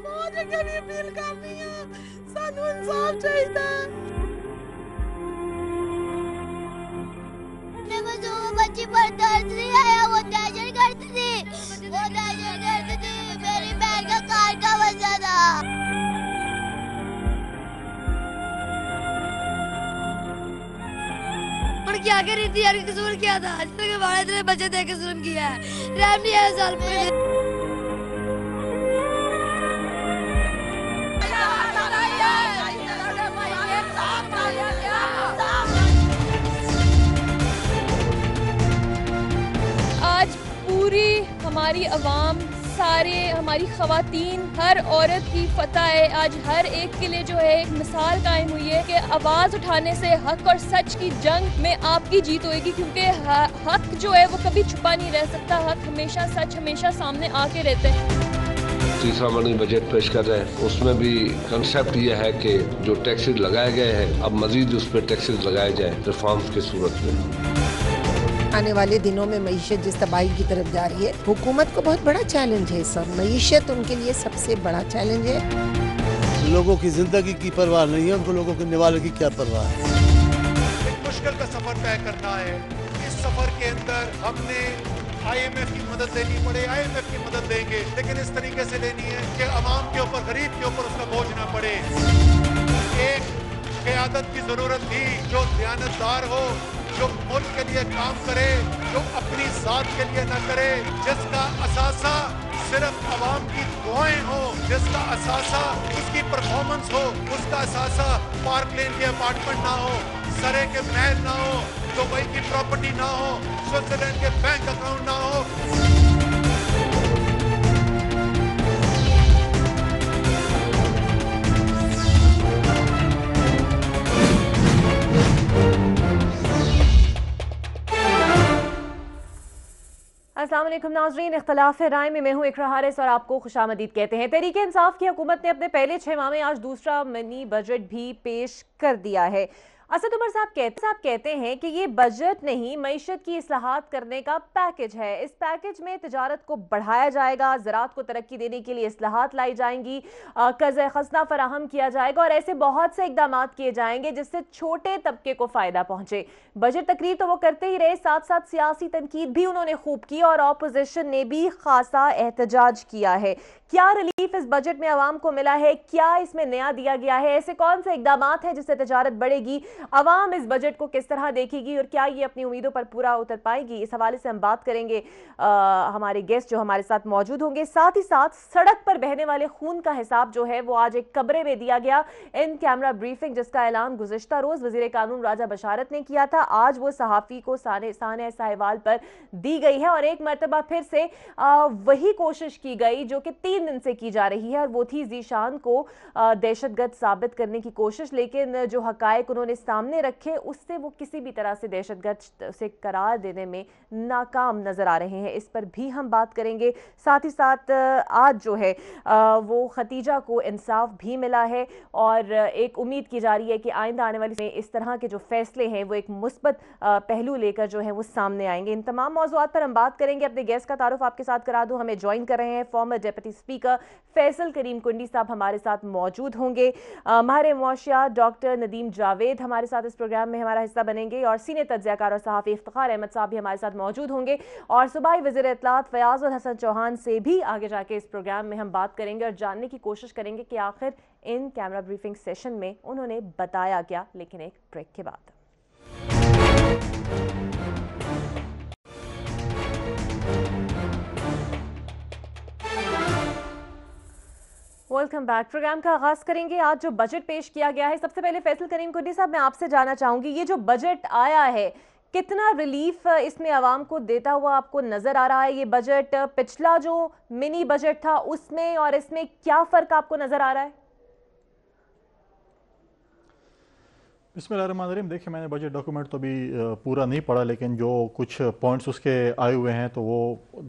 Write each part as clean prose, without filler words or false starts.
बहुत जगह भी अपील करनी है, सानू इंसाफ चाहिए। जो बच्ची पर दर्द नहीं आया, वो दहशत गर्द थी, वो दहशत गर्द थी। मेरी बहन का कार का बच्चा था। क्या करी थी यार, कसूर किया था? इतने बच्चे थे, कसूर किया है, रहम नहीं आया साल पूरे। आज पूरी हमारी अवाम, सारे हमारी ख़वातीन, हर औरत की फतह है। आज हर एक के लिए जो है एक मिसाल कायम हुई है कि आवाज़ उठाने से हक और सच की जंग में आपकी जीत होएगी, क्योंकि हक जो है वो कभी छुपा नहीं रह सकता। हक हमेशा, सच हमेशा सामने आके रहते हैं। तीसरा मनी बजट पेश कर रहे हैं, उसमें भी कंसेप्ट ये है कि जो टैक्सेस लगाए गए हैं अब मजीद उस पर टैक्सेस लगाए जाए रिफॉर्म्स की सूरत में। आने वाले दिनों में मईशत जिस तबाही की तरफ जा रही है, हुकूमत को बहुत बड़ा चैलेंज है। सब मईशत उनके लिए सबसे बड़ा चैलेंज है। लोगों की जिंदगी की परवाह नहीं है, उनको लोगों के निवाले की क्या परवाह है। एक मुश्किल का सफर तय करना है। इस सफर के अंदर हमने IMF की मदद लेनी पड़े, IMF की मदद लेंगे, लेकिन इस तरीके से लेनी है कि अवाम के ऊपर, गरीब के ऊपर उसका बोझ ना पड़े। एक क़यादत की जरूरत थी जो दयानतदार हो, जो मुल्क के लिए काम करे, जो अपनी जात के लिए न करे, जिसका असासा सिर्फ अवाम की दुआएं हो, जिसका असासा उसकी परफॉर्मेंस हो, उसका असासा पार्क लेन के अपार्टमेंट ना हो, सरे के महल ना हो, दुबई की प्रॉपर्टी ना हो, स्विट्जरलैंड के बैंक अकाउंट ना हो। अस्सलाम वालेकुम नाज़रीन, इख्तिलाफ राय में मैं हूँ इकरा हारिस और आपको खुशामदीद कहते हैं। तहरीक इंसाफ की हुकूमत ने अपने पहले 6 माह में आज दूसरा मिनी बजट भी पेश कर दिया है। असद उमर साहब कहते हैं कि ये बजट नहीं, मईशत की इस्लाहात करने का पैकेज है। इस पैकेज में तिजारत को बढ़ाया जाएगा, ज़राअत को तरक्की देने के लिए इस्लाहात लाई जाएंगी, कर्ज़ खज़ना फराहम किया जाएगा और ऐसे बहुत से इकदाम किए जाएंगे जिससे छोटे तबके को फ़ायदा पहुंचे। बजट तकरीर तो वो करते ही रहे, साथ साथ सियासी तनकीद भी उन्होंने खूब की और अपोजिशन ने भी खासा एहतजाज किया है। क्या रिलीफ इस बजट में आवाम को मिला है? क्या इसमें नया दिया गया है? ऐसे कौन से इकदाम हैं जिससे तिजारत बढ़ेगी? अवाम इस बजट को किस तरह देखेगी और क्या ये अपनी उम्मीदों पर पूरा उतर पाएगी? इस हवाले से हम बात करेंगे हमारे गेस्ट जो हमारे साथ मौजूद होंगे। साथ ही साथ सड़क पर बहने वाले खून का हिसाब जो है वो आज एक कमरे में दिया गया। इन कैमरा ब्रीफिंग जिसका ऐलान गुज़िश्ता रोज वज़ीर कानून राजा बशारत ने किया था, आज वो सहाफ़ी को साने सवाल पर दी गई है और एक मरतबा फिर से वही कोशिश की गई जो कि 3 दिन से की जा रही है और वो थी ज़ीशान को दहशतगर्द साबित करने की कोशिश। लेकिन जो हकायक उन्होंने सामने रखे उससे वो किसी भी तरह से दहशतगर्द से करार देने में नाकाम नजर आ रहे हैं। इस पर भी हम बात करेंगे। साथ ही साथ आज जो है वो खतीजा को इंसाफ भी मिला है और एक उम्मीद की जा रही है कि आइंदा आने वाली में इस तरह के जो फैसले हैं वो एक मुस्बत पहलू लेकर जो है वो सामने आएंगे। इन तमाम मौज़ूआत पर हम बात करेंगे। अपने गेस्ट का तारुफ आपके साथ करा दूं। हमें ज्वाइन कर रहे हैं फॉर्मर डिप्टी स्पीकर फैसल करीम कुंडी साहब हमारे साथ मौजूद होंगे। माहिर मुआशियात डॉक्टर नदीम जावेद हमारे साथ इस प्रोग्राम में हमारा हिस्सा बनेंगे और सीनियर तज्ज़ियाकार और सहाफ़ी इफ्तिखार अहमद साहब भी हमारे साथ मौजूद होंगे और सूबाई वज़ीर इत्तलात फयाज़ उल हसन चौहान से भी आगे जाके इस प्रोग्राम में हम बात करेंगे और जानने की कोशिश करेंगे कि आखिर इन कैमरा ब्रीफिंग सेशन में उन्होंने बताया क्या। लेकिन एक ब्रेक के बाद वेलकम बैक। प्रोग्राम का आगाज करेंगे। आज जो बजट पेश किया गया है, सबसे पहले फैसल करीम कुंडी साहब मैं आपसे जानना चाहूंगी, ये जो बजट आया है कितना रिलीफ इसमें आवाम को देता हुआ आपको नजर आ रहा है? ये बजट पिछला जो मिनी बजट था उसमें और इसमें क्या फर्क आपको नजर आ रहा है? बिस्मिल्लाहिर्रहमानिर्रहीम। देखिए, मैंने बजट डॉक्यूमेंट तो अभी पूरा नहीं पढ़ा, लेकिन जो कुछ पॉइंट्स उसके आए हुए हैं तो वो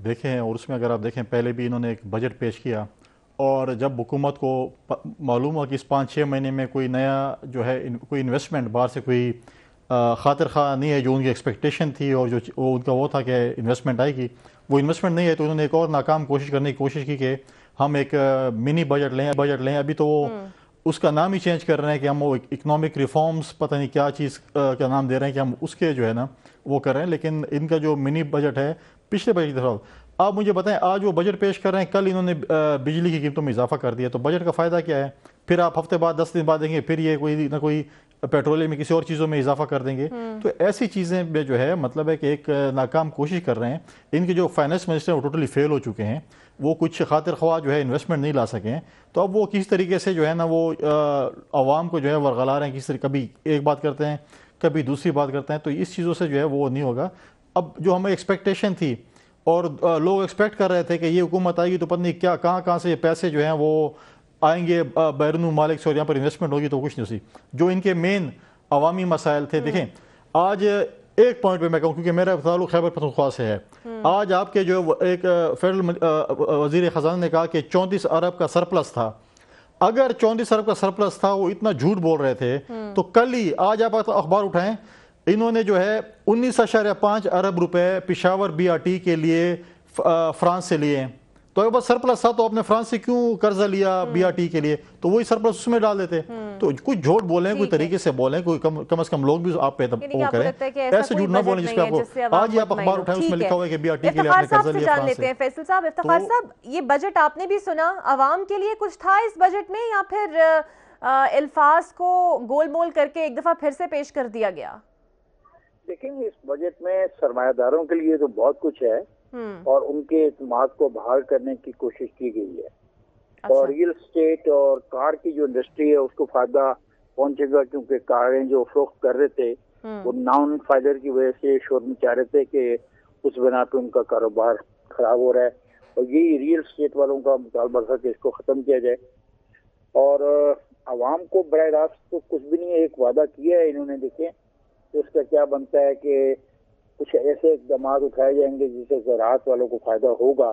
देखे हैं और उसमें अगर आप देखें पहले भी इन्होंने एक बजट पेश किया और जब हुकूमत को मालूम हुआ कि इस 5-6 महीने में कोई नया जो है कोई इन्वेस्टमेंट बाहर से कोई खातिर खा नहीं है जो उनकी एक्सपेक्टेशन थी और जो उनका वो था कि इन्वेस्टमेंट आएगी, वो इन्वेस्टमेंट नहीं है, तो उन्होंने एक और नाकाम कोशिश करने की कोशिश की कि हम एक मिनी बजट लें, अभी तो वो उसका नाम ही चेंज कर रहे हैं कि हम वो इकोनॉमिक रिफॉर्म्स पता नहीं क्या चीज़ का नाम दे रहे हैं कि हम उसके जो है ना वो कर रहे हैं, लेकिन इनका जो मिनी बजट है पिछले बजट की तरफ। आप मुझे बताएं, आज वो बजट पेश कर रहे हैं, कल इन्होंने बिजली की कीमतों में इजाफा कर दिया, तो बजट का फ़ायदा क्या है? फिर आप हफ्ते बाद 10 दिन बाद देंगे फिर ये कोई ना कोई पेट्रोलियम में किसी और चीज़ों में इजाफा कर देंगे। तो ऐसी चीज़ें में जो है मतलब है कि एक नाकाम कोशिश कर रहे हैं। इनके जो फाइनेंस मिनिस्टर वो टोटली फेल हो चुके हैं, वो कुछ खातिर ख्वाह जो है इन्वेस्टमेंट नहीं ला सके हैं। तो अब वो किस तरीके से जो है ना वो आवाम को जो है वरगला रहे हैं, किस तरीके कभी एक बात करते हैं कभी दूसरी बात करते हैं, तो इस चीज़ों से जो है वो नहीं होगा। अब जो हमें एक्सपेक्टेशन थी और लोग एक्सपेक्ट कर रहे थे कि ये हुकूमत आएगी तो पता नहीं क्या कहाँ से ये पैसे जो हैं वो आएंगे बैरून मालिक से और यहाँ पर इन्वेस्टमेंट होगी, तो कुछ नहीं हुई। जो इनके मेन अवामी मसाइल थे, देखें आज एक पॉइंट पे मैं कहूँ क्योंकि मेरा ताल्लुक खैबर पख्तूनख्वा से है, आज आपके जो एक फेडरल वजीर खजाना ने कहा कि 34 अरब का सरप्लस था। अगर 34 अरब का सरप्लस था, वो इतना झूठ बोल रहे थे, तो कल ही आज आप अखबार उठाएं, इन्होंने जो है 19.5 अरब रुपए पिशावर BRT के लिए फ्रांस से लिए। तो अगर बस सरप्लस था तो आपने फ्रांस से क्यों कर्जा लिया BRT के लिए? तो वही सरप्लस उसमें डाल देते। तो कुछ झूठ बोलें, कोई तरीके से बोलें, कोई कम से कम लोग भी आप पे वो करें, ऐसे झूठ ना बोलें जिसपे आपको आज ही आप अखबार उठाएं उसमें लिखा हुआ है कि BRT के लिए आपने कर्जा लिया फ्रांस से। फैसल साहब, इफ्तिखार साहब, ये बजट आपने भी सुना, आवाम के लिए कुछ था इस बजट में या फिर अल्फाज को गोलमोल करके एक दफा फिर से पेश कर दिया गया? देखेंगे इस बजट में सरमायादारों के लिए तो बहुत कुछ है और उनके इत्मीनान को बहाल करने की कोशिश की गई है। अच्छा। और रियल स्टेट और कार की जो इंडस्ट्री है उसको फायदा पहुंचेगा, क्योंकि कारें जो फरोख्त कर रहे थे वो नॉन फाइलर की वजह से शोर मचा रहे थे कि उस बिना पे उनका कारोबार खराब हो रहा है, और यही रियल स्टेट वालों का मुतालबा था कि इसको खत्म किया जाए। और आवाम को बराह रास्त तो कुछ भी नहीं है, एक वादा किया है इन्होंने, देखें तो उसका क्या बनता है कि कुछ ऐसे इकदाम उठाए जाएंगे जिससे ज़राअत वालों को फायदा होगा।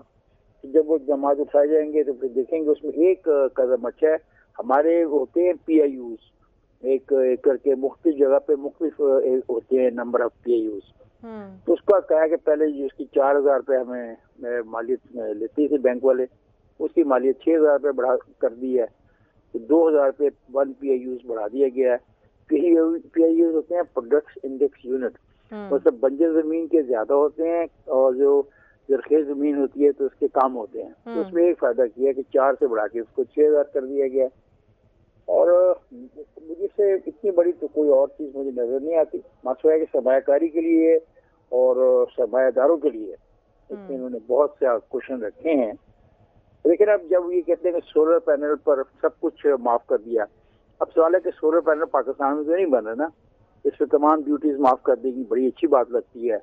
तो जब वो इकदाम उठाए जाएंगे तो फिर देखेंगे उसमें एक कदम अच्छा है, हमारे होते हैं PIUs, एक करके मुख्तलिफ जगह पे मुख्तलिफ होते हैं नंबर ऑफ PIUs। तो उसका कहा कि पहले जिसकी 4,000 रुपये हमें मालियत लेती थी बैंक वाले, उसकी मालियत 6,000 रुपये बढ़ा कर दी है, तो 2,000 रुपये 1 PIUs बढ़ा दिया गया है। PIUs होते हैं प्रोडक्ट्स इंडेक्स यूनिट, मतलब बंजर जमीन के ज्यादा होते हैं और जो जरखेज जमीन होती है तो उसके कम होते हैं। तो उसमें एक फायदा किया कि 4 से बढ़ा के उसको 6,000 कर दिया गया। और मुझे से इतनी बड़ी तो कोई और चीज मुझे नजर नहीं आती, मसला है कि सरमायाकारी के लिए और सरमायादारों के लिए इसमें इन्होंने बहुत से क्वेश्चन रखे हैं। लेकिन अब जब ये कहते हैं कि सोलर पैनल पर सब कुछ माफ कर दिया, अब सवाल है कि सोलर पैनल पाकिस्तान में तो नहीं बन रहा ना, इस पर तमाम ड्यूटीज माफ कर देगी, बड़ी अच्छी बात लगती है।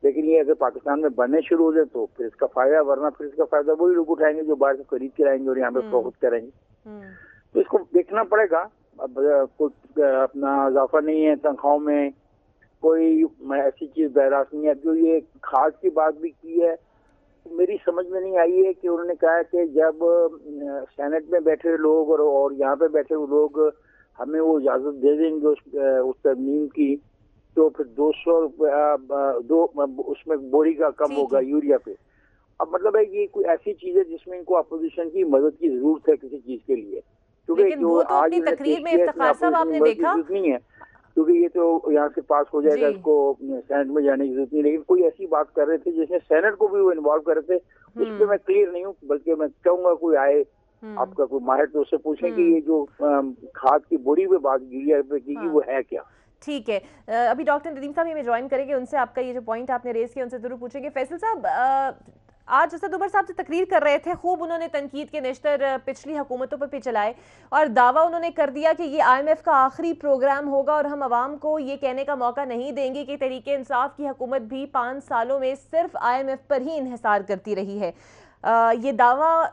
लेकिन ये अगर पाकिस्तान में बनने शुरू हो जाए तो फिर इसका फायदा, वरना फिर इसका फायदा वही लोग उठाएंगे जो बाहर से खरीद के लाएंगे और यहाँ पे फरोख्त करेंगे। तो इसको देखना पड़ेगा। अब कोई अपना इजाफा नहीं है तनख्वाहों में, कोई ऐसी चीज बहरास नहीं है। जो ये खाद की बात भी की है, मेरी समझ में नहीं आई है कि उन्होंने कहा कि जब सेनेट में बैठे लोग और यहाँ पे बैठे हुए लोग हमें वो इजाजत दे देंगे उस तरमीम की, तो फिर 200 रुपया उसमें बोरी का कम होगा यूरिया पे। अब मतलब है ये कोई ऐसी चीज है जिसमें इनको अपोजिशन की मदद की जरूरत है किसी चीज के लिए, क्योंकि जो तो आज तकरीर में इफ्तिखार साहब आपने देखा नहीं है, क्योंकि ये तो यहाँ से पास हो जाएगा, इसको सेनेट में जाने की जरूरत नहीं। लेकिन कोई ऐसी बात कर रहे थे जिसमें सेनेट को भी वो इन्वॉल्व कर रहे थे, उस पर मैं क्लियर नहीं हूँ, बल्कि मैं कहूँगा कोई आए आपका कोई माहिर तो उससे पूछें कि ये जो खाद की बोरी पे बात यूरिया पे की वो है क्या। ठीक है, अभी डॉक्टर नदीम साहब हमें ज्वाइन करेंगे, उनसे आपका ये जो पॉइंट आपने रेज किया उनसे जरूर पूछेंगे। फैसल साहब, आज असद उमर साहब से तकरीर कर रहे थे, खूब उन्होंने तनकीद के नेश्तर पिछली हुकूमतों पर भी चलाए और दावा उन्होंने कर दिया कि ये IMF का आखिरी प्रोग्राम होगा और हम आवाम को ये कहने का मौका नहीं देंगे कि तहरीक इंसाफ की हुकूमत भी 5 सालों में सिर्फ IMF पर ही इन्हिसार करती रही है। ये दावा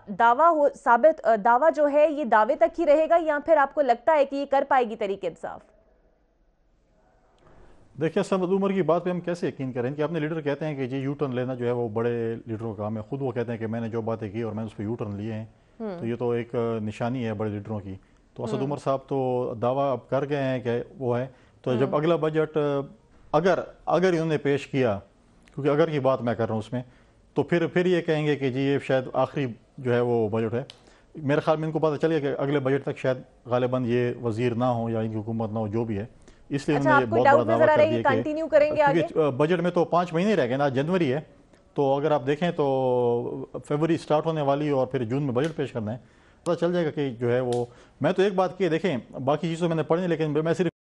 जो है ये दावे तक ही रहेगा या फिर आपको लगता है कि ये कर पाएगी तहरीक इंसाफ? देखिए, असद उमर की बात पे हम कैसे यकीन करें कि अपने लीडर कहते हैं कि जी यू टर्न लेना जो है वो बड़े लीडरों का काम है। खुद वो कहते हैं कि मैंने जो बातें की और मैंने उस पर यू टर्न लिए हैं, तो ये तो एक निशानी है बड़े लीडरों की। तो असद उमर साहब तो दावा अब कर गए हैं कि वो है, तो जब अगला बजट अगर इन्होंने पेश किया, क्योंकि अगर की बात मैं कर रहा हूँ उसमें, तो फिर ये कहेंगे कि जी ये शायद आखिरी जो है वो बजट है। मेरे ख्याल में इनको पता चल गया कि अगले बजट तक शायद गालिबन ये वजीर ना हो या इनकी हुकूमत ना हो, जो भी है, इसलिए उन्होंने ये बहुत बड़ा दावा कर दिया कि बजट में तो 5 महीने रह गए ना, जनवरी है, तो अगर आप देखें तो फरवरी स्टार्ट होने वाली और फिर जून में बजट पेश करना है, पता चल जाएगा कि जो है वो। मैं तो एक बात की देखें, बाकी चीज़ों मैंने पढ़ी, लेकिन मैं सिर्फ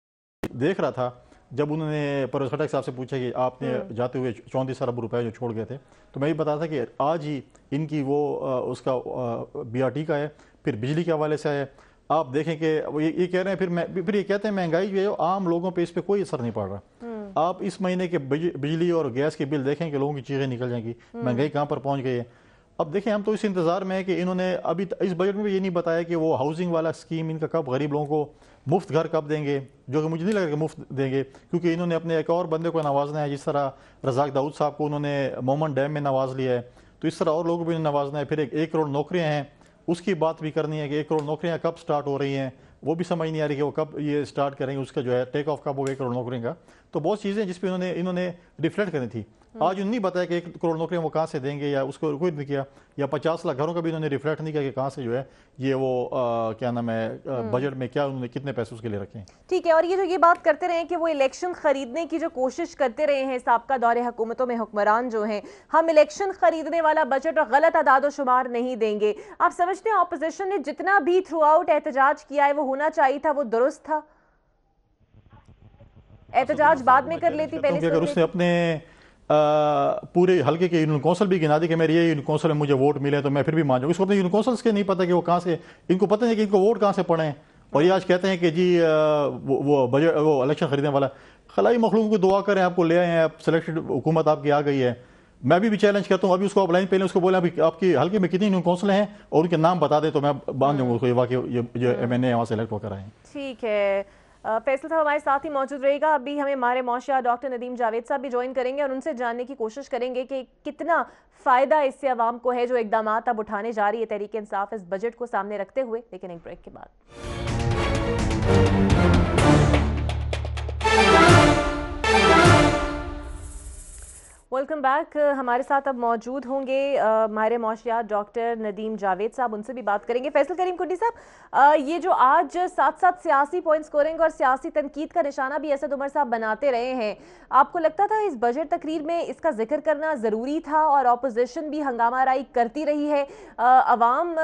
देख रहा था जब उन्होंने परवेज खटक साहब से पूछा कि आपने जाते हुए 34 अरब रुपए जो छोड़ गए थे, तो मैं ये बता था कि आज ही इनकी वो उसका BRT का है, फिर बिजली के हवाले से है। आप देखें कि ये कह रहे हैं, फिर ये कहते हैं महंगाई जो है आम लोगों पे इस पर कोई असर नहीं पड़ रहा। आप इस महीने के बिजली और गैस के बिल देखें कि लोगों की चीज़ें निकल जाएंगी, महंगाई कहाँ पर पहुँच गई है। अब देखें, हम तो इस इंतज़ार में है कि इन्होंने अभी इस बजट में भी ये नहीं बताया कि वो हाउसिंग वाला स्कीम इनका कब, गरीब लोगों को मुफ्त घर कब देंगे, जो कि मुझे नहीं लगा कि मुफ्त देंगे, क्योंकि इन्होंने अपने एक और बंदे को नवाजना है, जिस तरह रज़ाक दाऊद साहब को उन्होंने मोमन डैम में नवाज लिया है, तो इस तरह और लोगों को भी नवाजना है। फिर 1 करोड़ नौकरियाँ हैं, उसकी बात भी करनी है कि 1 करोड़ नौकरियाँ कब स्टार्ट हो रही हैं, वो भी समझ नहीं आ रही कि वो कब ये स्टार्ट करेंगे, उसका जो है टेक ऑफ कब होगा 1 करोड़ नौकरियों का। तो बहुत चीज़ें जिस पर इन्होंने रिफ्लेक्ट करनी थी, आज उन्होंने नहीं बताया कि 1 करोड़ नौकरियाँ वो कहाँ से देंगे, या उसको कोई नहीं किया, या 50 लाख घरों का भी उन्होंने रिफ्लेक्ट नहीं किया कि कहाँ से जो है ये वो क्या नाम है बजट में क्या उन्होंने कितने पैसे उसके लिए रखे हैं। ठीक है, और ये जो ये बात करते रहे कि वो इलेक्शन खरीदने की जो कोशिश करते रहे हैं साबका दौरे हुकूमतों में हुक्मरान जो हैं, हम इलेक्शन खरीदने वाला बजट और गलत अदाद शुमार नहीं देंगे। आप समझते हैं ऑपोजिशन ने जितना भी थ्रू आउट एहतजाज किया है वो होना चाहिए था, वो दुरुस्त था? एहतजाज बाद में कर लेती, पहले अगर उसने अपने पूरे हल्के के यूनियन कौंसिल भी गिना दी कि मेरे ये यूनियन कौंसिल में मुझे वोट मिले तो मैं फिर भी मान जाऊँ, इसको अपने यूनियन कौंसिल्स के नहीं पता कि वो कहाँ से, इनको पता नहीं कि इनको वोट कहाँ से पड़े हैं, और ये आज कहते हैं कि जी वो बजट वो इलेक्शन खरीदने वाला। खलाई मखलूक को दुआ करें, आपको ले आए हैं, आप सिलेक्टेड हुकूमत आपकी आ गई है। मैं भी चैलेंज करता हूँ, अभी उसको ऑफलाइन पहले उसको बोला अभी आपकी हल्के में कितनी यूनियन कौंसिल हैं और उनके नाम बता दें तो मैं बांध दूंगा उसको, ये वाकई ये MNA वहाँ सेलेक्ट होकर आए। ठीक है, फैसल साहब हमारे साथ ही मौजूद रहेगा। अभी हमें हमारे मौशिया डॉक्टर नदीम जावेद साहब भी ज्वाइन करेंगे और उनसे जानने की कोशिश करेंगे कि कितना फ़ायदा इससे आवाम को है जो इकदाम अब उठाने जा रही है तहरीक इंसाफ इस बजट को सामने रखते हुए, लेकिन एक ब्रेक के बाद। Welcome back. हमारे साथ अब मौजूद होंगे हमारे मौशियात डॉक्टर नदीम जावेद साहब, उनसे भी बात करेंगे। फैसल करीम कुंडी साहब, ये जो आज साथ साथ सियासी पॉइंट स्कोरिंग और सियासी तनकीद का निशाना भी असद उमर साहब बनाते रहे हैं, आपको लगता था इस बजट तकरीर में इसका जिक्र करना ज़रूरी था और अपोजिशन भी हंगामा राई करती रही है? अवाम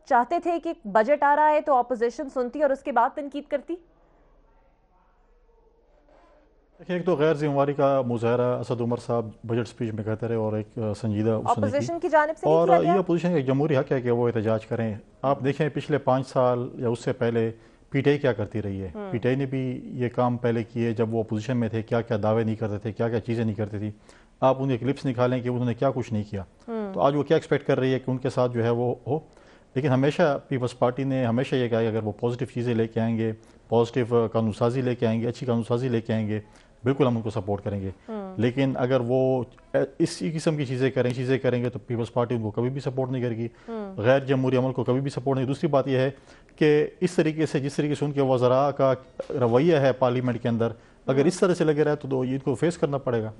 चाहते थे कि बजट आ रहा है तो अपोजिशन सुनती और उसके बाद तनकीद करती? देखिए, एक तो गैर जिम्मेवारी का मुजाहरा असद उमर साहब बजट स्पीच में कहते रहे और एक संजीदा अपोजिशन की जानिब से और ये अपोजिशन एक जमहूरी हक है कि वो एहतजाज करें। आप देखें पिछले 5 साल या उससे पहले PTI क्या करती रही है। PTI ने भी ये काम पहले किए जब वो अपोजिशन में थे, क्या क्या दावे नहीं करते थे, क्या क्या चीज़ें नहीं करती थी। आप उनके क्लिप्स निकालें कि उन्होंने क्या कुछ नहीं किया, तो आज वो क्या एक्सपेक्ट कर रही है कि उनके साथ जो है वो हो। लेकिन हमेशा पीपल्स पार्टी ने हमेशा ये कहा कि अगर वो पॉजिटिव चीज़ें लेके आएंगे, पॉजिटिव कानून साजी लेके आएंगे, अच्छी कानून साजी लेके आएंगे, बिल्कुल हम उनको सपोर्ट करेंगे। लेकिन अगर वो इसी किस्म की चीज़ें करेंगे तो पीपल्स पार्टी उनको कभी भी सपोर्ट नहीं करेगी, गैर जमहूरी अमल को कभी भी सपोर्ट नहीं। दूसरी बात यह है कि इस तरीके से जिस तरीके से उनके वज़रा का रवैया है पार्लियामेंट के अंदर, अगर इस तरह से लगे रहे तो इनको फेस करना पड़ेगा।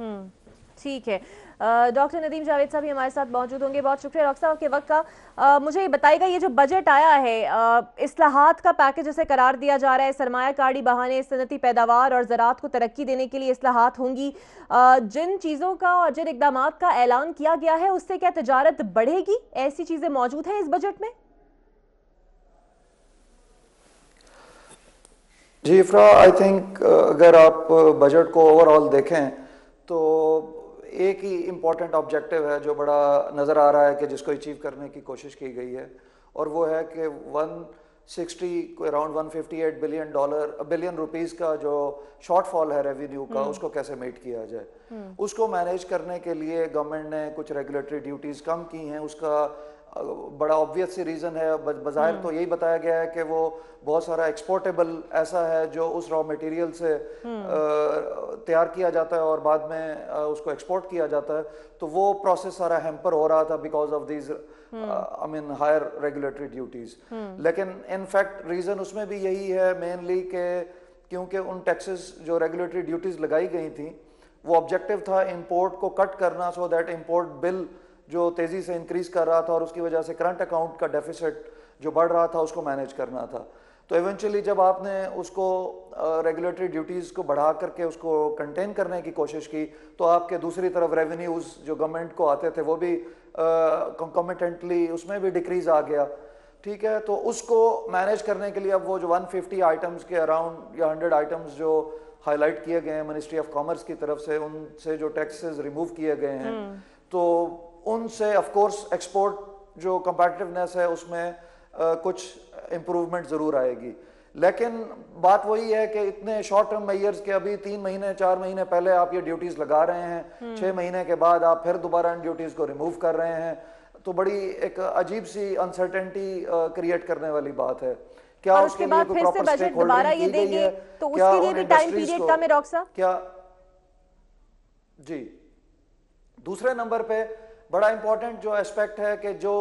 ठीक है, डॉक्टर नदीम जावेद साहब भी हमारे साथ मौजूद होंगे। बहुत शुक्रिया डॉक्टर साहब के वक्त का। मुझे ये बताइएगा, ये जो बजट आया है, इस्लाहात का पैकेज जिसे करार दिया जा रहा है, सरमायाकारी बहाने सनती पैदावार और ज़राअत को तरक्की देने के लिए इस्लाहात होंगी, जिन चीज़ों का और जिन इक़दाम का ऐलान किया गया है उससे क्या तजारत बढ़ेगी? ऐसी चीज़ें मौजूद हैं इस बजट में? जी इफ्रा, आई थिंक अगर आप बजट को ओवरऑल देखें तो एक ही इम्पॉर्टेंट ऑब्जेक्टिव है जो बड़ा नज़र आ रहा है कि जिसको अचीव करने की कोशिश की गई है, और वो है कि 160 अराउंड 158 बिलियन रुपीस का जो शॉर्टफॉल है रेवेन्यू का, उसको कैसे मीट किया जाए। उसको मैनेज करने के लिए गवर्नमेंट ने कुछ रेगुलेटरी ड्यूटीज़ कम की हैं। उसका बड़ा ऑब्वियस सी रीज़न है, बज़ाहिर तो यही बताया गया है कि वो बहुत सारा एक्सपोर्टेबल ऐसा है जो उस रॉ मटेरियल से तैयार किया जाता है और बाद में उसको एक्सपोर्ट किया जाता है, तो वो प्रोसेस सारा हैम्पर हो रहा था because of these I mean higher regulatory duties. लेकिन इन फैक्ट रीज़न उसमें भी यही है मेनली कि क्योंकि उन टैक्सेस जो रेगुलेटरी ड्यूटीज़ लगाई गई थी वो ऑब्जेक्टिव था इंपोर्ट को कट करना, सो दैट इंपोर्ट बिल जो तेज़ी से इंक्रीज कर रहा था और उसकी वजह से करंट अकाउंट का डेफिसिट जो बढ़ रहा था उसको मैनेज करना था। तो इवेंचुअली जब आपने उसको रेगुलेटरी ड्यूटीज़ को बढ़ा करके उसको कंटेन करने की कोशिश की तो आपके दूसरी तरफ रेवेन्यूज़ जो गवर्नमेंट को आते थे वो भी कंकॉमिटेंटली उसमें भी डिक्रीज आ गया। ठीक है, तो उसको मैनेज करने के लिए अब वो जो 150 आइटम्स के अराउंड या 100 आइटम्स जो हाईलाइट किए गए हैं मिनिस्ट्री ऑफ कॉमर्स की तरफ से, उनसे जो टैक्सेस रिमूव किए गए हैं तो उनसे ऑफ कोर्स एक्सपोर्ट जो कंपैटिटिवनेस है उसमें कुछ इम्प्रूवमेंट ज़रूर आएगी। लेकिन बात वही है कि इतने शॉर्ट टर्म मेजर्स के अभी 3 महीने 4 महीने पहले आप ये ड्यूटीज़ लगा रहे हैं, 6 महीने के बाद आप फिर दोबारा इन ड्यूटीज़ को रिमूव कर रहे हैं, तो बड़ी एक अजीब सी अनसर्टेनिटी क्रिएट करने वाली बात है। क्या और उसके बाद फिर से बजट दोबारा ये देंगे तो उसके लिए भी टाइम पीरियड कम है डॉक्टर साहब क्या? जी, दूसरे नंबर पे बड़ा इंपॉर्टेंट जो एस्पेक्ट है कि जो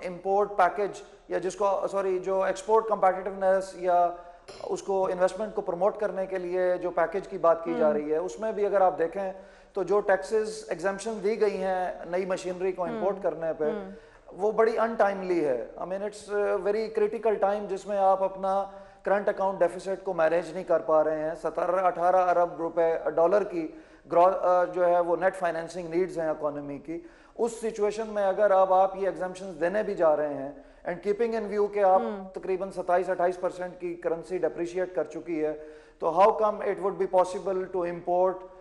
इंपोर्ट पैकेज या जिसको जो एक्सपोर्ट कंपैटिटिवनेस या उसको इन्वेस्टमेंट को प्रमोट करने के लिए जो पैकेज की बात की जा रही है उसमें भी अगर आप देखें तो जो टैक्सेस एग्जेम्पशन दी गई हैं नई मशीनरी को इंपोर्ट करने पे वो बड़ी अनटाइमली है। I mean it's very critical time जिसमें आप अपना करंट अकाउंट डेफिसिट को मैनेज नहीं कर पा रहे हैं। 17-18 अरब रुपए डॉलर की जो है वो नेट फाइनेंसिंग नीड्स हैं इकोनॉमी की। उस सिचुएशन में अगर अब आप ये एग्जाम्पशंस देने भी जा रहे हैं एंड कीपिंग इन व्यू के आप तकरीबन 27-28% की करेंसी डेप्रिशिएट कर चुकी है, तो how come it would be possible to import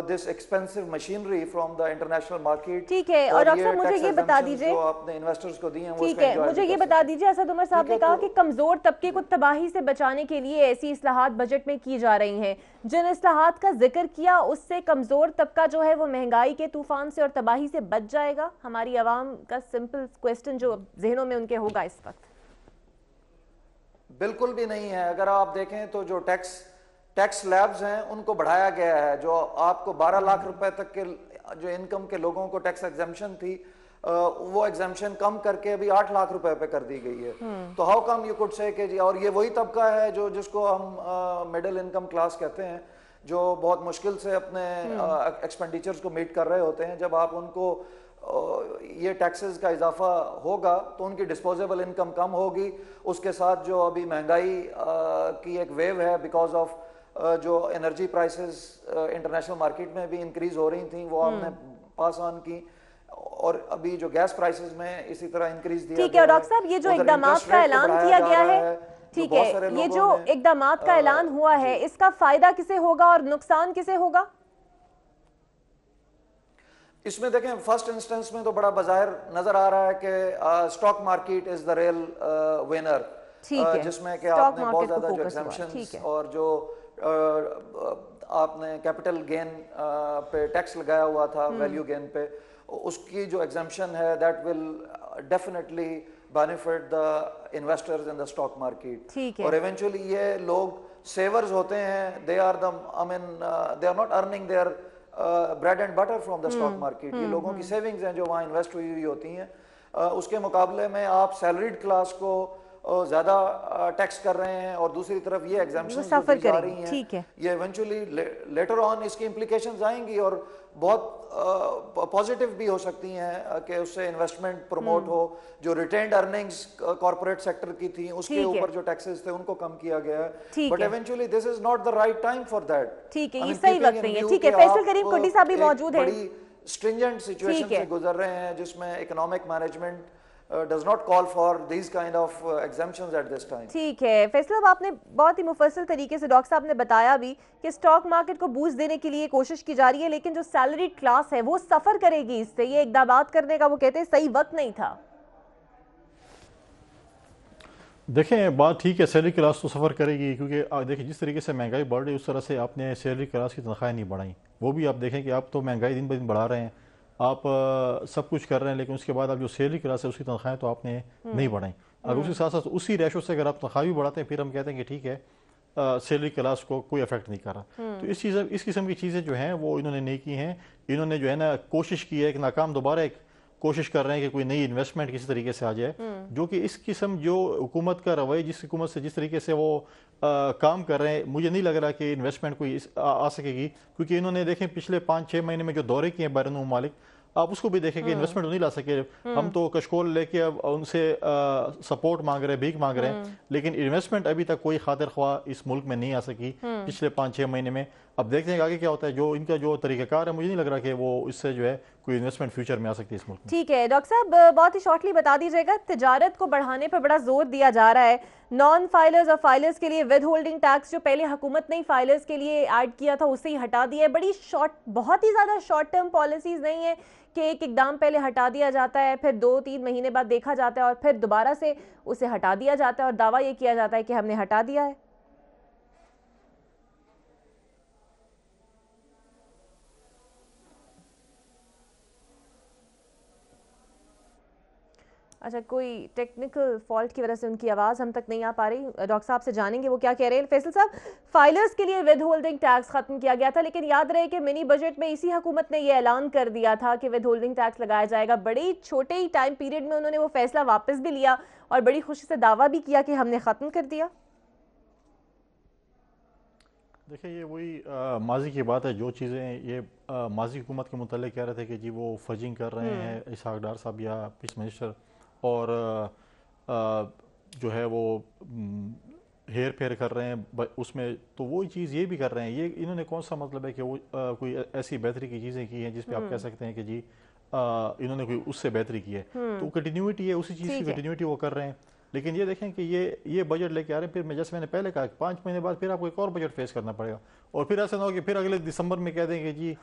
this expensive machinery from the international market. ठीक है, और डॉक्टर साहब मुझे ये बता दीजिए, जो आपने इन्वेस्टर्स को दी हैं, ठीक है, मुझे ये बता दीजिए, असद उमर साहब ने कहा कि कमजोर तबके को तबाही से बचाने के लिए ऐसी इस्लाहात बजट में की जा रही हैं। जिन इस्लाहात का जिक्र किया उससे कमजोर तबका जो है वो महंगाई के तूफान से और तबाही से बच जाएगा? हमारी आवाम का सिंपल क्वेश्चन जो जहनों में उनके होगा इस वक्त। बिल्कुल भी नहीं है। अगर आप देखें तो जो टैक्स स्लैब्स हैं उनको बढ़ाया गया है। जो आपको 12 लाख रुपए तक के जो इनकम के लोगों को टैक्स एग्जेम्पशन थी वो एग्जेम्पशन कम करके अभी 8 लाख रुपए पे कर दी गई है। तो how come you could say कि जी, और ये वही तबका है जो जिसको हम मिडिल इनकम क्लास कहते हैं, जो बहुत मुश्किल से अपने एक्सपेंडिचर्स को मीट कर रहे होते हैं। जब आप उनको ये टैक्सेस का इजाफा होगा तो उनकी डिस्पोजेबल इनकम कम होगी। उसके साथ जो अभी महंगाई की एक वेव है बिकॉज ऑफ जो एनर्जी प्राइसेस इंटरनेशनल मार्केट में भी इंक्रीज हो रही थी वो हमने पास ऑन की, और अभी जो गैस प्राइसेस में इसी तरह इंक्रीज दिया। ठीक है डॉक्टर साहब, ये जो इकदामात का ऐलान किया गया है, ठीक है, ये जो इकदामात का ऐलान हुआ है इसका फायदा किसे होगा और नुकसान किसे होगा? इसमें देखें फर्स्ट इंस्टेंस में तो बड़ा बाज़ाहिर नजर आ रहा है कि stock market is the real winner, जिसमें कि आपने बहुत ज्यादा जो एग्जेम्पशंस और जो आपने कैपिटल गेन पे टैक्स लगाया हुआ था वैल्यू गेन पे, उसकी जो एग्जेम्पशन है that will definitely benefit the investors in the stock market. और इवेंचुअली ये लोग सेवर्स होते हैं, they are not earning their bread and butter from the stock market. ये लोगों की सेविंग्स हैं जो वहाँ इन्वेस्ट हुई हुई होती हैं। उसके मुकाबले में आप सैलरीड क्लास को ज्यादा टैक्स कर रहे हैं और दूसरी तरफ ये एग्जाम्पशंस जो दी जा रही हैं ये इवेंचुअली लेटर ऑन इसकी इम्प्लीकेशंस आएंगी और बहुत पॉजिटिव भी हो सकती हैं कि उससे इन्वेस्टमेंट प्रमोट हो। जो रिटेन्ड अर्निंग्स कॉर्पोरेट सेक्टर की थी उसके ऊपर जो टैक्सेस थे उनको कम किया गया है, but eventually this is not the right time for that. ठीक है, ये सही वक्त नहीं है। ठीक है, फैसल करीम कोटी साहब भी मौजूद हैं। बड़ी स्ट्रिंजेंट सिचुएशन से गुजर रहे हैं जिसमें economic management does not call for these kind of exemptions at this time। ठीक है फैसल, अब आपने बहुत ही मुफस्सल तरीके से डॉक्टर साहब ने बताया भी कि स्टॉक मार्केट को बूस्ट देने के लिए कोशिश की जा रही है, लेकिन जो सैलरीड क्लास है वो सफर करेगी इससे। ये इक़दामात करने का वो कहते हैं सही वक्त नहीं था। देखें बात ठीक है, सैलरी क्लास तो सफ़र करेगी क्योंकि देखिए जिस तरीके से महंगाई बढ़ रही है उस तरह से आपने सैलरी क्लास की तनख्वाहें नहीं बढ़ाई। वो भी आप देखें कि आप तो महंगाई दिन ब दिन बढ़ा रहे हैं, आप सब कुछ कर रहे हैं, लेकिन उसके बाद आप जो सैलरी क्लास है उसकी तनख्वाहें तो आपने नहीं बढ़ाई। अगर उसके साथ साथ उसी रेशो से अगर आप तनख्वाह भी बढ़ाते हैं फिर हम कहते हैं कि ठीक है सैलरी क्लास को कोई इफेक्ट नहीं कर रहा। तो इस किस्म की चीज़ें जो हैं वो इन्होंने नहीं की हैं। इन्होंने जो है ना कोशिश की है कि नाकाम दोबारा एक कोशिश कर रहे हैं कि कोई नई इन्वेस्टमेंट किसी तरीके से आ जाए, जो कि इस किस्म जो हुकूमत का रवैया जिस हुकूमत से जिस तरीके से वो काम कर रहे हैं, मुझे नहीं लग रहा कि इन्वेस्टमेंट कोई आ सकेगी। क्योंकि इन्होंने देखें पिछले 5-6 महीने में जो दौरे किए हैं बैरून ममालिक, आप उसको भी देखें कि इन्वेस्टमेंट तो नहीं ला सके। हम तो कशकोल लेके अब उनसे सपोर्ट मांग रहे हैं, भीख मांग रहे हैं, लेकिन इन्वेस्टमेंट अभी तक कोई खातिर ख्वाह इस मुल्क में नहीं आ सकी पिछले 5-6 महीने में। अब देखते हैं आगे क्या होता है। जो इनका जो तरीक़ाकार है, मुझे नहीं लग रहा कि वो इससे जो है कोई इन्वेस्टमेंट फ्यूचर में आ सकती है इस मुल्क में। ठीक है डॉक्टर साहब, बहुत ही शॉर्टली बता दीजिएगा, तिजारत को बढ़ाने पर बड़ा जोर दिया जा रहा है, नॉन फाइलर्स और फाइलर्स के लिए विद होल्डिंग टैक्स जो पहले हुकूमत ने फाइलर्स के लिए ऐड किया था उसे ही हटा दिया है। बड़ी बहुत ही ज़्यादा शॉर्ट टर्म पॉलिसीज़ नहीं है कि एक एकदम पहले हटा दिया जाता है, फिर 2-3 महीने बाद देखा जाता है और फिर दोबारा से उसे हटा दिया जाता है और दावा ये किया जाता है कि हमने हटा दिया है। अच्छा, कोई टेक्निकल फॉल्ट की वजह से उनकी आवाज़ हम तक नहीं आ पा रही। डॉक्टर साहब से जानेंगे वो क्या कह रहे हैं। फैसल साहब, फाइलर्स के लिए विद होल्डिंग टैक्स खत्म किया गया था, लेकिन याद रहे कि मिनी बजट में इसी हुकूमत ने ये ऐलान कर दिया था कि विद होल्डिंग टैक्स लगाया जाएगा। बड़े छोटे ही टाइम पीरियड में उन्होंने वो फैसला वापस भी लिया और बड़ी खुशी से दावा भी किया कि हमने ख़त्म कर दिया। देखिए, ये वही माजी की बात है। जो चीज़ें ये माजी हुकूमत के मुतालिक कह रहे थे कि जी वो फर्जिंग कर रहे हैं इसहाक डार साहब या पीस मिनिस्टर, और जो है वो हेर फेर कर रहे हैं उसमें, तो वो चीज़ ये भी कर रहे हैं। ये इन्होंने कौन सा मतलब है कि वो कोई ऐसी बेहतरी की चीज़ें की हैं जिस पे आप कह सकते हैं कि जी इन्होंने कोई उससे बेहतरी की है। तो कंटिन्यूटी है, उसी चीज़ की कंटिन्यूटी वो कर रहे हैं। लेकिन ये देखें कि ये बजट लेके आ रहे हैं, फिर मैं जैसे मैंने पहले कहा 5 महीने बाद फिर आपको एक और बजट फेस करना पड़ेगा, और फिर ऐसा ना हो कि फिर अगले दिसंबर में कह देंगे जी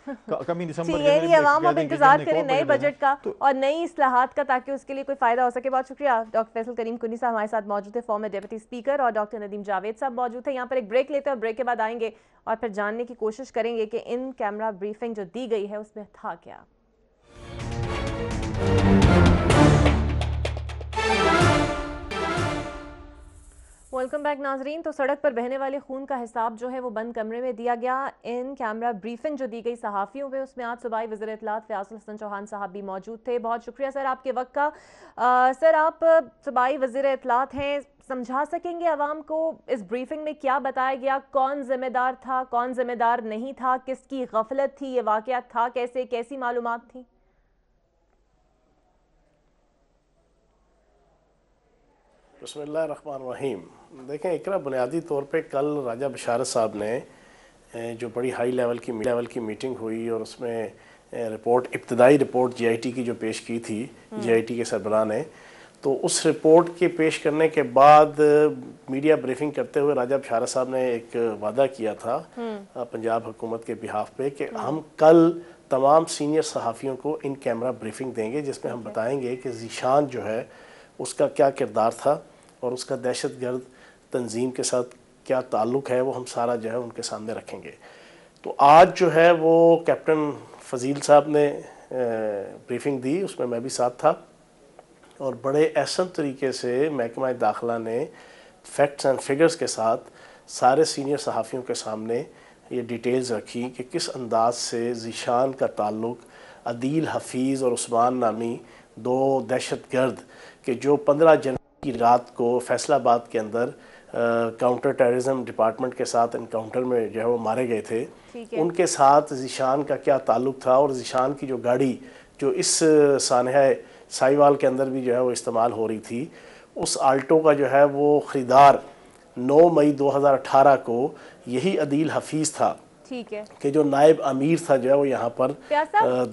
कमी दिसंबर आवाम अब इंतजार करें नए बजट का और नई इस्लाहात का, ताकि उसके लिए कोई फायदा हो सके। बहुत शुक्रिया। डॉक्टर फैसल करीम कुन्नी साहब हमारे साथ मौजूद थे, फॉर्मर डेप्यूटी स्पीकर, और डॉक्टर नदीम जावेद साहब मौजूद थे। यहाँ पर एक ब्रेक लेते हैं और ब्रेक के बाद आएंगे और फिर जानने की कोशिश करेंगे कि इन कैमरा ब्रीफिंग जो दी गई है उसमें था क्या। वेलकम बैक नाजरीन। तो सड़क पर बहने वाले खून का हिसाब जो है वो बंद कमरे में दिया गया। इन कैमरा ब्रीफिंग जो दी गई सहाफ़ियों पे, उसमें आज सूबाई वज़ीर इत्तलात फ़याज़ुल हसन चौहान साहब भी मौजूद थे। बहुत शुक्रिया सर आपके वक्त का। सर, आप सूबाई वज़ीर इत्तलात हैं, समझा सकेंगे आवाम को इस ब्रीफिंग में क्या बताया गया, कौन जिम्मेदार था, कौन जिम्मेदार नहीं था, किसकी गफलत थी, ये वाक़या था कैसे, कैसी मालूमात थी? बिस्मिल्लाहिर्रहमानिर्रहीम। देखें इकरा, बुनियादी तौर पे कल राजा बशारत साहब ने जो बड़ी हाई लेवल की मीटिंग हुई और उसमें इब्तदाई रिपोर्ट GIT की जो पेश की थी GIT के सरबराह ने, तो उस रिपोर्ट के पेश करने के बाद मीडिया ब्रीफिंग करते हुए राजा बशारत साहब ने एक वादा किया था पंजाब हुकूमत के बिहाफ पे कि हम कल तमाम सीनियर सहाफ़ियों को इन कैमरा ब्रीफिंग देंगे, जिसमें हम बताएंगे कि ज़ीशान जो है उसका क्या किरदार था और उसका दहशतगर्द तंजीम के साथ क्या ताल्लुक़ है, वो हम सारा जो है उनके सामने रखेंगे। तो आज जो है वो कैप्टन फजील साहब ने ब्रीफिंग दी, उसमें मैं भी साथ था, और बड़े एहसन तरीके से महकमा दाखिला ने फैक्ट्स एंड फिगर्स के साथ सारे सीनियर सहाफ़ियों के सामने ये डिटेल्स रखी कि किस अंदाज से ज़ीशान का ताल्लुक़ अदील हफीज़ और उस्मान नामी 2 दहशतगर्द के जो 15 जनवरी की रात को फैसलाबाद के अंदर काउंटर टेररिज्म डिपार्टमेंट के साथ इनकाउंटर में जो है वो मारे गए थे, उनके साथ ज़ीशान का क्या ताल्लुक़ था, और ज़ीशान की जो गाड़ी जो इस सानहा साहिवाल के अंदर भी जो है वो इस्तेमाल हो रही थी, उस आल्टो का जो है वो ख़रीदार 9 मई 2018 को यही अदील हफीज़ था, ठीक है, कि जो नायब अमीर था जो है वो यहाँ पर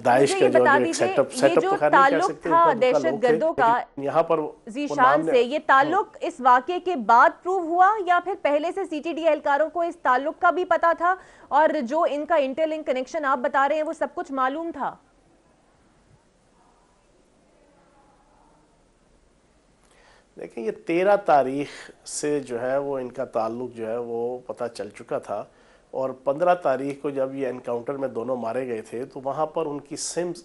दाइश का जो एक सेटअप तो खैर नहीं कह सकते था दहशतगर्दों का यहाँ पर ज़ीशान से, ये ताल्लुक इस वाक़े के बाद प्रूव हुआ या फिर पहले से CTD एहलकारों को इस ताल्लुक का भी पता था और जो इनका इंटरलिंक कनेक्शन आप बता रहे हैं वो सब कुछ मालूम था? देखिए, ये 13 तारीख से जो है वो इनका ताल्लुक जो है वो पता चल चुका था, और 15 तारीख को जब ये एनकाउंटर में दोनों मारे गए थे तो वहाँ पर उनकी सिम्स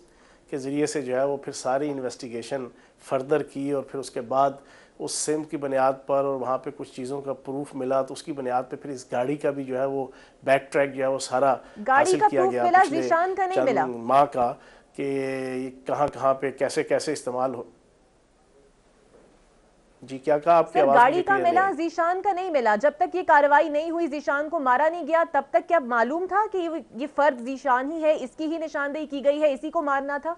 के ज़रिए से जो है वो फिर सारी इन्वेस्टिगेशन फर्दर की, और फिर उसके बाद उस सिम की बुनियाद पर और वहाँ पे कुछ चीज़ों का प्रूफ मिला, तो उसकी बुनियाद पे फिर इस गाड़ी का भी जो है वो बैक ट्रैक जो है वो सारा हासिल किया गया पिछले चंद माह का, कि कहाँ पे कैसे कैसे इस्तेमाल हो। जी, क्या कहा आपकी आवाज़? गाड़ी का मिला, ज़ीशान का नहीं मिला। जब तक ये कार्रवाई नहीं हुई, ज़ीशान को मारा नहीं गया, तब तक क्या मालूम था कि ये फर्द ज़ीशान ही है, इसकी ही निशानदेही की गई है, इसी को मारना था?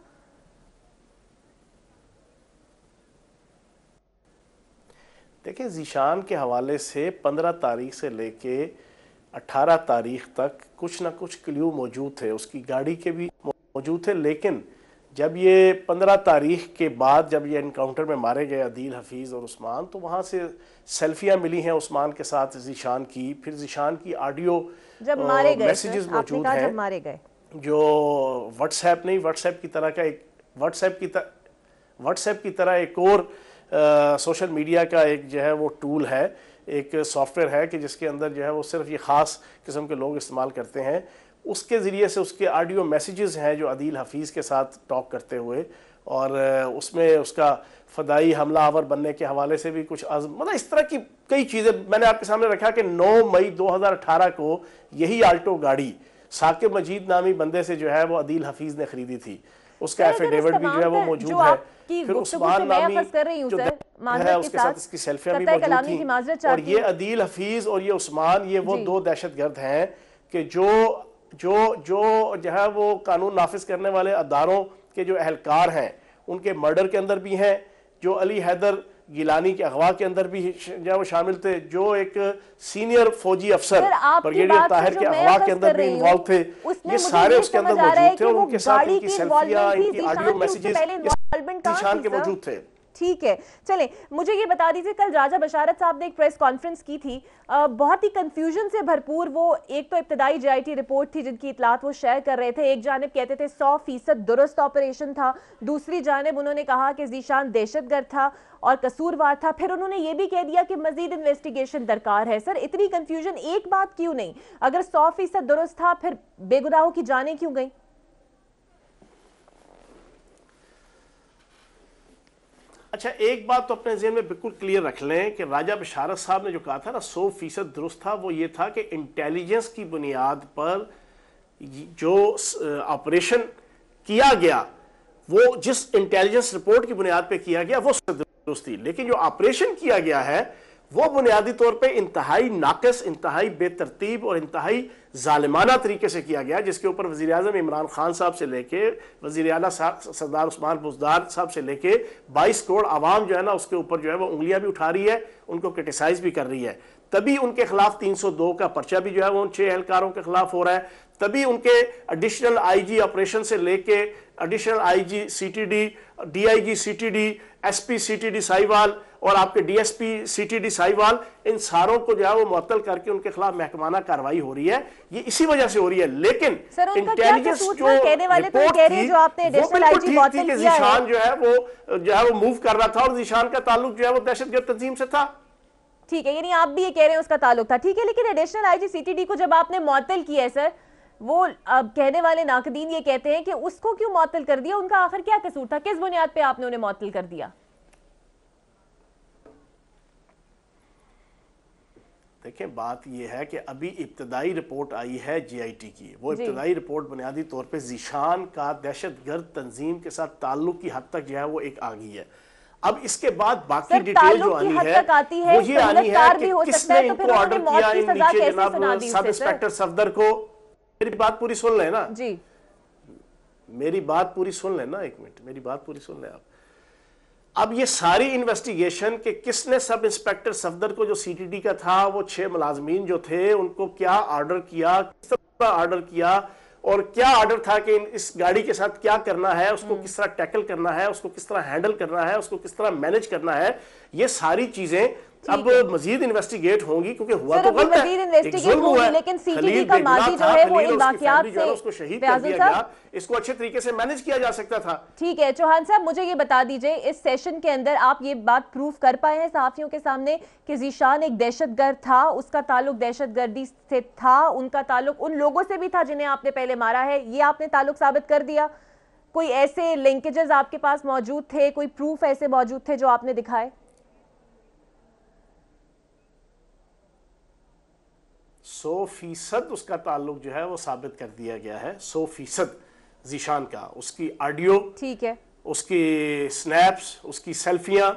देखिए, जीशान के हवाले से 15 तारीख से लेके 18 तारीख तक कुछ ना कुछ क्ल्यू मौजूद थे, उसकी गाड़ी के भी मौजूद थे। लेकिन जब ये 15 तारीख के बाद जब ये एनकाउंटर में मारे गए अदील हफीज़ और उस्मान, तो वहाँ से सेल्फियाँ मिली हैं उस्मान के साथ जीशान की। फिर जीशान की ऑडियो जब मारे गए मैसेजेस मौजूद हैं, जब मारे गए, जो व्हाट्सएप नहीं, व्हाट्सएप की तरह का एक व्हाट्सएप की तरह एक और सोशल मीडिया का एक जो है वो टूल है, एक सॉफ्टवेयर है कि जिसके अंदर जो है वो सिर्फ ये ख़ास किस्म के लोग इस्तेमाल करते हैं। उसके ज़रिए से उसके ऑडियो मैसेजेस हैं जो अदील हफीज़ के साथ टॉक करते हुए, और उसमें उसका फ़दाई हमला आवर बनने के हवाले से भी कुछ मतलब इस तरह की कई चीज़ें मैंने आपके सामने रखा कि 9 मई 2018 को यही आल्टो गाड़ी साकिब मजीद नामी बंदे से जो है वो अदील हफीज़ ने खरीदी थी, उसका एफिडेविट भी जो है वो मौजूद है। फिर उस्मान नामी जो है उसके साथ इसकी सेल्फियां भी मौजूद थी। और ये अदील हफीज़ और ये उस्मान, ये वो दो दहशतगर्द हैं कि जो है वो कानून नाफिज करने वाले अदारों के जो अहलकार हैं उनके मर्डर के अंदर भी हैं, जो अली हैदर गिलानी के अगवा के अंदर भी जो वो शामिल थे, जो एक सीनियर फौजी अफसर ब्रिगेडियर ताहिर के अगवा के अंदर भी इन्वॉल्व थे, ये सारे उसके अंदर मौजूद थे और उनके साथ इनकी सेल्फियां, इनकी ऑडियो मैसेजेस जीशान के मौजूद थे। ठीक है, चले मुझे ये बता दीजिए, कल राजा बशारत साहब ने एक प्रेस कॉन्फ्रेंस की थी, बहुत ही कंफ्यूजन से भरपूर। वो एक तो इब्तदाई JIT रिपोर्ट थी जिनकी इतलात वो शेयर कर रहे थे। एक जानिब कहते थे 100% दुरुस्त ऑपरेशन था, दूसरी जानिब उन्होंने कहा कि जीशान दहशतगर्द था और कसूरवार था। फिर उन्होंने ये भी कह दिया कि मजीद इन्वेस्टिगेशन दरकार है। सर, इतनी कंफ्यूजन एक बात क्यों नहीं? अगर 100% दुरुस्त था, फिर बेगुनाहों की जानें क्यों गई? अच्छा, एक बात तो अपने ज़हन में बिल्कुल क्लियर रख लें कि राजा बशारत साहब ने जो कहा था ना 100% दुरुस्त था, वो ये था कि इंटेलिजेंस की बुनियाद पर जो ऑपरेशन किया गया, वो जिस इंटेलिजेंस रिपोर्ट की बुनियाद पे किया गया वो दुरुस्त थी। लेकिन जो ऑपरेशन किया गया है वो बुनियादी तौर पे इंतहाई नाक़िस, इंतहाई बेतरतीब और इंतहाई जालिमाना तरीके से किया गया, जिसके ऊपर वज़ीर आज़म इमरान खान साहब से लेके वज़ीर आला सरदार उस्मान बुज़दार साहब से लेके 22 करोड़ आवाम जो है ना उसके ऊपर जो है वो उंगलियां भी उठा रही है, उनको क्रिटिसाइज भी कर रही है। तभी उनके खिलाफ 302 का पर्चा भी जो है वो उन 6 एहलकारों के खिलाफ हो रहा है। तभी उनके एडिशनल IG ऑपरेशन से लेके additional IG CTD, DIG CTD, SP CTD Sahiwal और आपके DSP CTD साहिवाल, इन सारों को जो है वो मुअत्तल करके उनके खिलाफ महकमाना कार्रवाई हो रही है। ये इसी वजह से हो रही है। लेकिन इंटेलिजेंस जो रिपोर्ट थी वो बिल्कुल ठीक थी कि जीशान जो है वो मूव कर रहा था और जीशान का ताल्लुक जो है वो दहशतगर्द तंजीम से था। ठीक है, यानी आप भी ये कह रहे हैं उसका ताल्लुक था। ठीक है, लेकिन एडिशनल IG CTD को जब आपने मुअत्तल किया है सर, वो कहने वाले नाकदीन ये कहते हैं कि उसको क्यों मुअत्तल कर दिया? उनका आखिर क्या कसूर था? किस बुनियाद पे आपने उन्हें मुअत्तल कर दिया? देखिए, बात यह है कि अभी इब्तदाई रिपोर्ट आई है JIT की। वो इब्तदाई रिपोर्ट बुनियादी तौर पे जीशान का दहशतगर्द तंजीम के साथ ताल्लुक की हद तक जो है वो एक आ गई है। अब इसके बाद बाकी डिटेल जो आनी है वो ये आनी है कि किसने इनको ऑर्डर किया इन नीचे जनाब सब इंस्पेक्टर सफदर को। मेरी बात पूरी सुन लें ना जी, मेरी बात पूरी सुन लें ना, एक मिनट मेरी बात पूरी सुन लें आप। अब ये सारी इन्वेस्टिगेशन के किसने सब इंस्पेक्टर सफदर को जो CTD का था वो 6 मुलाजमीन जो थे उनको क्या ऑर्डर किया, किस तरह ऑर्डर किया और क्या ऑर्डर था कि इस गाड़ी के साथ क्या करना है, उसको किस तरह टैकल करना है, उसको किस तरह हैंडल करना है, उसको किस तरह मैनेज करना है, ये सारी चीजें अब मजीद इन्वेस्टिगेट होंगी क्योंकि हुआ तो गलत है, एक जुल्म हुआ है। लेकिन CTD का माजी जो है वो इन वाकयात से उसको शहीद कर दिया गया, इसको अच्छे तरीके से मैनेज किया जा सकता था। ठीक है, चौहान साहब मुझे ये बता दीजिए, इस सेशन के अंदर आप ये बात प्रूव कर पाए हैं सहाफियों के सामने कि जीशान एक दहशतगर्द था, उसका ताल्लुक दहशतगर्दी से था, उनका ताल्लुक उन लोगों से भी था जिन्हें आपने पहले मारा है, ये आपने ताल्लुक साबित कर दिया? कोई ऐसे लिंकेजेस आपके पास मौजूद थे, कोई प्रूफ ऐसे मौजूद थे जो आपने दिखाए? 100% उसका ताल्लुक जो है वो साबित कर दिया गया है। 100% जीशान का, उसकी ऑडियो, ठीक है, उसकी स्नैप्स, उसकी सेल्फियां,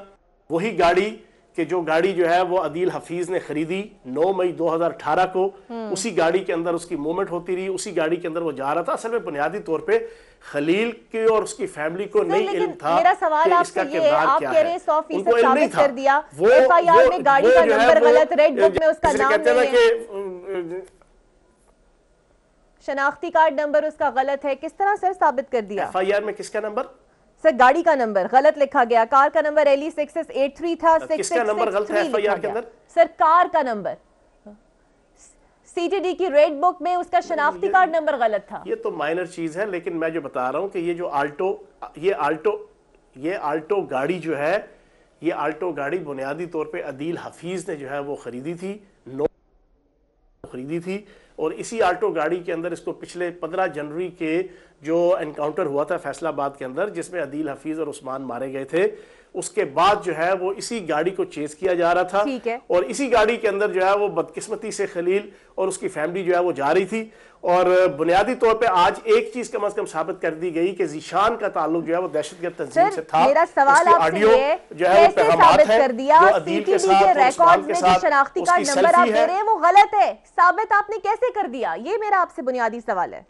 वही गाड़ी कि जो गाड़ी जो है वो अदील हफीज ने खरीदी 9 मई 2018 को, उसी गाड़ी के अंदर उसकी मूवमेंट होती रही, उसी गाड़ी के अंदर वो जा रहा था। असल में बुनियादी तौर पे खलील के और उसकी फैमिली को नहीं इल्म था। मेरा सवाल कि आपसे इसका ये है, आप कह रहे हैं 100% साबित कर दिया, वो एफआईआर में गाड़ी का नंबर गलत, रेड बुक में उसका नाम नहीं है, शनाख्ती कार्ड नंबर उसका गलत है, किस तरह सर साबित कर दिया? एफआईआर में किसका नंबर? सर गाड़ी का नंबर गलत लिखा गया, कार का नंबर LE6683 था, किसका नंबर गलत है एफआईआर के अंदर? सर कार का नंबर, सीटीडी की रेड बुक में उसका शनाख्ती कार्ड नंबर गलत था। ये तो माइनर चीज है, लेकिन मैं जो बता रहा हूं कि ये जो आल्टो गाड़ी जो है, ये आल्टो गाड़ी बुनियादी तौर पे अदील हफीज ने जो है वो खरीदी थी और इसी आल्टो गाड़ी के अंदर इसको पिछले 15 जनवरी के जो एनकाउंटर हुआ था फैसलाबाद के अंदर, जिसमें अदील हफीज और उस्मान मारे गए थे, उसके बाद जो है वो इसी गाड़ी को चेस किया जा रहा था और इसी गाड़ी के अंदर जो है वो बदकिस्मती से खलील और उसकी फैमिली जो है वो जा रही थी। और बुनियादी तौर पे आज एक चीज कम से कम साबित कर दी गई कि जीशान का ताल्लुक जो है वो दहशतगर्द तंजीम से था। मेरा सवाल आपसे ये जो है वो पैगामात है कर दिया, जो अदील के साथ और उस्मान के साथ शनाख्ती कार्ड नंबर आप दे रहे हैं वो गलत है, साबित आपने कैसे कर दिया? ये मेरा आपसे बुनियादी सवाल है।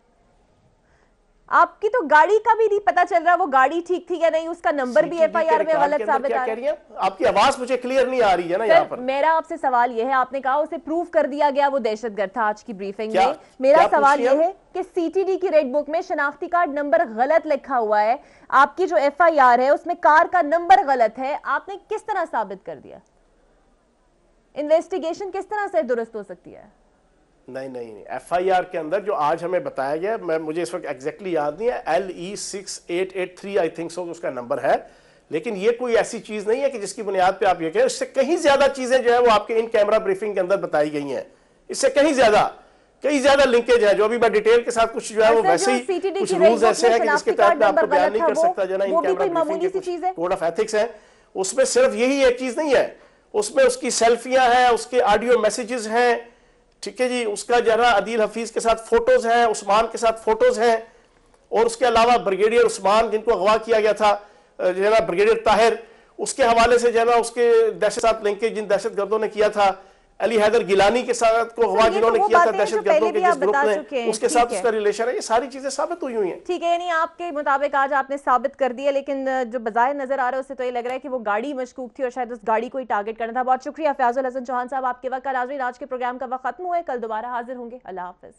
आपकी तो गाड़ी का भी नहीं पता चल रहा वो गाड़ी ठीक थी या नहीं, उसका नंबर भी एफआईआर में गलत साबित आ रहा है। आपकी आवाज मुझे क्लियर नहीं आ रही है ना यहाँ पर। मेरा आपसे सवाल यह है, आपने कहा उसे प्रूव कर दिया गया वो दहशतगर्द था आज की ब्रीफिंग में। मेरा सवाल यह है कि सीटीडी की रेड बुक में शनाख्ती कार्ड नंबर गलत लिखा हुआ है, आपकी जो एफआईआर है उसमें कार का नंबर गलत है, आपने किस तरह साबित कर दिया? इन्वेस्टिगेशन किस तरह से दुरुस्त हो सकती है? नहीं, एफआईआर के अंदर जो आज हमें बताया गया, मुझे इस वक्त एग्जैक्टली याद नहीं है, LE6883 आई थिंक सो उसका नंबर है, लेकिन ये कोई ऐसी चीज नहीं है कि जिसकी बुनियाद पे आप ये कहें। इससे कहीं ज्यादा चीजें जो है वो आपके इन कैमरा ब्रीफिंग के अंदर बताई गई हैं, इससे कई ज्यादा लिंकेज है, जो अभी मैं डिटेल के साथ कुछ जो है वो वैसे ही कुछ रूल्स ऐसे हैं कि जिसके तहत मैं आपको बयान नहीं कर सकता जो ना इन कैमरा ब्रीफिंग के कोड ऑफ एथिक्स है। उसमें सिर्फ यही एक चीज नहीं है, उसमें उसकी सेल्फियां हैं, उसके ऑडियो मैसेजेस हैं, ठीक है जी, उसका जरा अदील हफीज के साथ फोटोज हैं, उस्मान के साथ फोटोज हैं, और उसके अलावा ब्रिगेडियर उस्मान जिनको अगवा किया गया था जो है ना, ब्रिगेडियर ताहिर, उसके हवाले से जो है ना उसके दहशत साथ लिंकेज जिन दहशतगर्दों ने किया था, अली हैदर गिलानी के साथ को अगवा जिन्होंने किया था दहशतगर्दों के जिस ग्रुप ने, उसके साथ उसका रिलेशन है, ये सारी चीजें साबित हुई हैं। ठीक है, यानी आपके मुताबिक आज आपने साबित कर दिया, लेकिन जो बजाय नजर आ रहा है उससे तो ये लग रहा है कि वो गाड़ी मशकूक थी और शायद उस गाड़ी को ही टारगेट करना था। बहुत शुक्रिया फयाजुल हसन चौहान साहब आपके वक्त का। नाज़रीन, आज के प्रोग्राम का वक्त खत्म हुआ है, कल दोबारा हाजिर होंगे। अल्लाह हाफिज।